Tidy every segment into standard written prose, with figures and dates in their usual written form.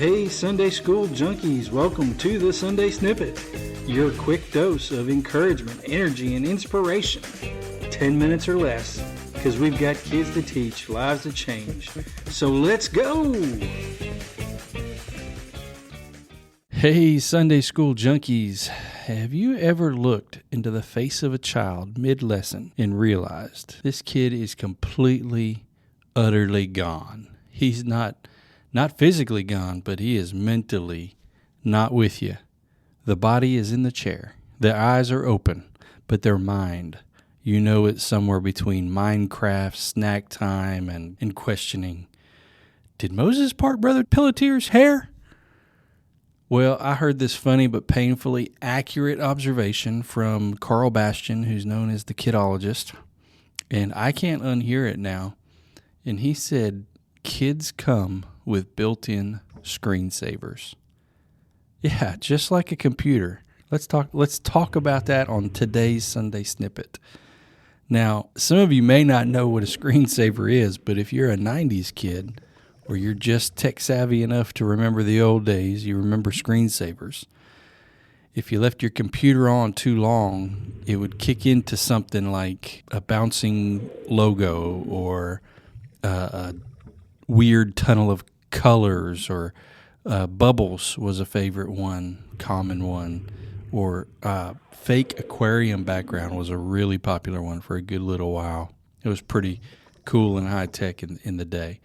Hey Sunday School junkies, welcome to the Sunday Snippet, your quick dose of encouragement, energy, and inspiration. 10 minutes or less, because we've got kids to teach, lives to change. So let's go! Hey Sunday School junkies, have you ever looked into the face of a child mid-lesson and realized this kid is completely, utterly gone? He's not physically gone, but he is mentally not with you. The body is in the chair. The eyes are open, but their mind, you know, it's somewhere between Minecraft, snack time, and questioning. Did Moses part Brother Pelletier's hair? Well, I heard this funny but painfully accurate observation from Karl Bastian, who's known as the Kidologist, and I can't unhear it now. And he said, kids come with built-in screensavers. Yeah, just like a computer. Let's talk about that on today's Sunday Snippet. Now, some of you may not know what a screensaver is, but if you're a 90s kid or you're just tech savvy enough to remember the old days, you remember screensavers. If you left your computer on too long, it would kick into something like a bouncing logo or a weird tunnel of colors, or bubbles was a favorite one, common one, or fake aquarium background was a really popular one for a good little while. It was pretty cool and high tech in the day.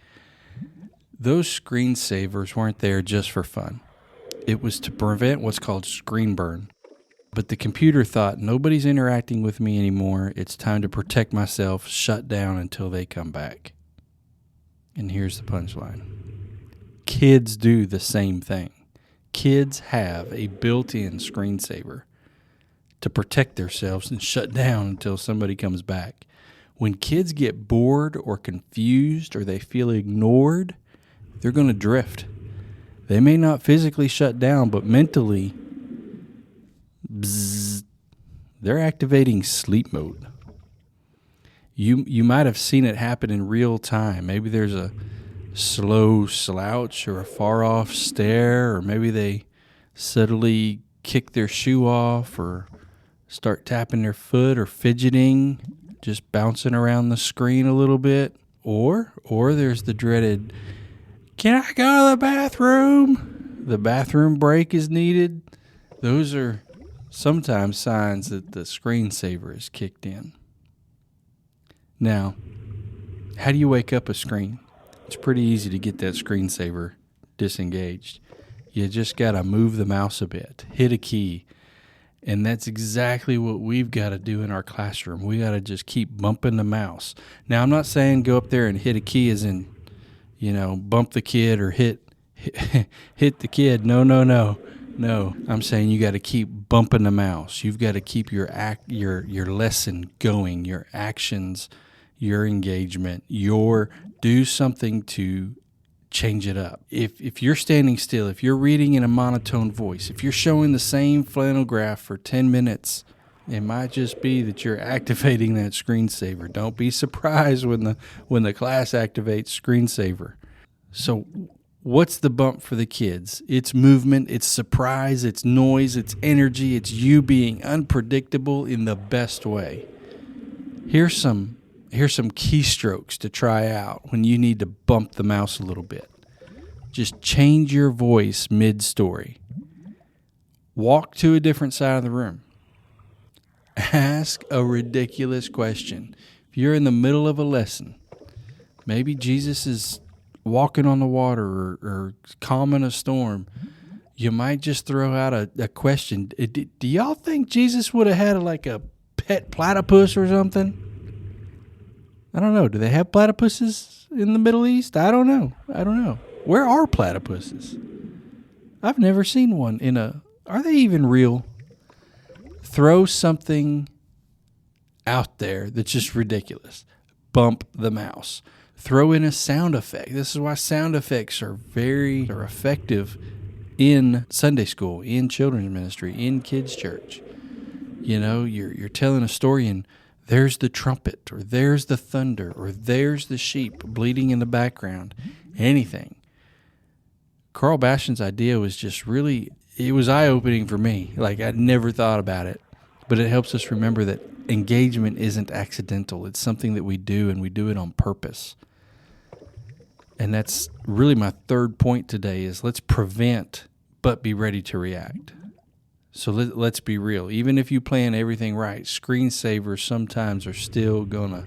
Those screensavers weren't there just for fun. It was to prevent what's called screen burn. But the computer thought, nobody's interacting with me anymore. It's time to protect myself, shut down until they come back. And here's the punchline. Kids do the same thing. Kids have a built-in screensaver to protect themselves and shut down until somebody comes back. When kids get bored or confused or they feel ignored, they're going to drift. They may not physically shut down, but mentally, they're activating sleep mode. You might have seen it happen in real time. Maybe there's a slow slouch or a far-off stare, or maybe they subtly kick their shoe off or start tapping their foot or fidgeting, just bouncing around the screen a little bit. Or there's the dreaded, can I go to the bathroom? The bathroom break is needed. Those are sometimes signs that the screensaver is kicked in. Now, how do you wake up a screen? It's pretty easy to get that screensaver disengaged. You just got to move the mouse a bit, hit a key, and that's exactly what we've got to do in our classroom. We got to just keep bumping the mouse. Now, I'm not saying go up there and hit a key as in, bump the kid or hit the kid. No. No, I'm saying you got to keep bumping the mouse. You've got to keep your lesson going, your actions, your engagement, do something to change it up. If you're standing still, if you're reading in a monotone voice, if you're showing the same flannel graph for 10 minutes, it might just be that you're activating that screensaver. Don't be surprised when the class activates screensaver. So what's the bump for the kids? It's movement, it's surprise, it's noise, it's energy, it's you being unpredictable in the best way. Here's some keystrokes to try out when you need to bump the mouse a little bit. Just change your voice mid-story. Walk to a different side of the room. Ask a ridiculous question. If you're in the middle of a lesson, maybe Jesus is walking on the water or calming a storm, you might just throw out a question. Do y'all think Jesus would have had like a pet platypus or something? I don't know. Do they have platypuses in the Middle East? I don't know. Where are platypuses? I've never seen one are they even real? Throw something out there that's just ridiculous. Bump the mouse. Throw in a sound effect. This is why sound effects are effective in Sunday school, in children's ministry, in kids' church. You're telling a story and there's the trumpet, or there's the thunder, or there's the sheep bleating in the background. Anything. Karl Bastian's idea was just really, it was eye-opening for me. Like, I'd never thought about it. But it helps us remember that engagement isn't accidental. It's something that we do, and we do it on purpose. And that's really my third point today is let's prevent, but be ready to react. So let's be real. Even if you plan everything right, screensavers sometimes are still going to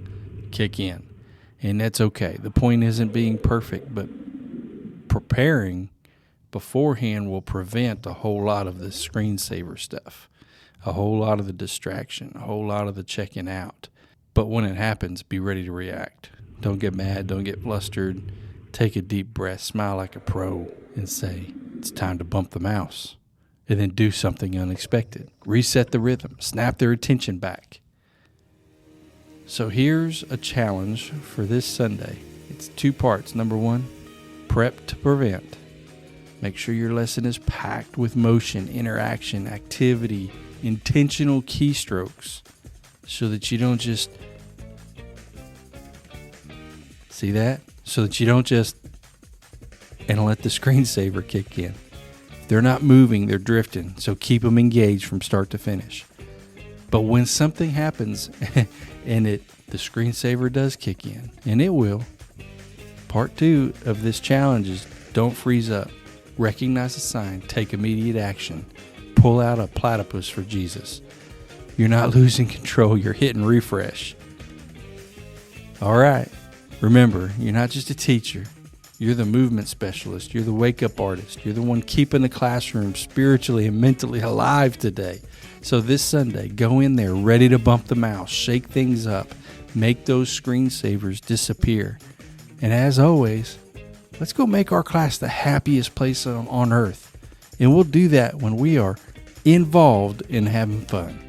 kick in. And that's okay. The point isn't being perfect, but preparing beforehand will prevent a whole lot of the screensaver stuff, a whole lot of the distraction, a whole lot of the checking out. But when it happens, be ready to react. Don't get mad. Don't get flustered. Take a deep breath, smile like a pro, and say, it's time to bump the mouse. And then do something unexpected. Reset the rhythm. Snap their attention back. So here's a challenge for this Sunday. It's 2 parts. Number 1, prep to prevent. Make sure your lesson is packed with motion, interaction, activity, intentional keystrokes, so that you don't just see that? So that you don't just and let the screensaver kick in. They're not moving, they're drifting, so keep them engaged from start to finish. But when something happens and the screensaver does kick in, and it will, part 2 of this challenge is don't freeze up. Recognize the sign, take immediate action, pull out a platypus for Jesus. You're not losing control, you're hitting refresh. All right, remember, you're not just a teacher. You're the movement specialist. You're the wake-up artist. You're the one keeping the classroom spiritually and mentally alive today. So this Sunday, go in there ready to bump the mouse, shake things up, make those screensavers disappear. And as always, let's go make our class the happiest place on earth. And we'll do that when we are involved in having fun.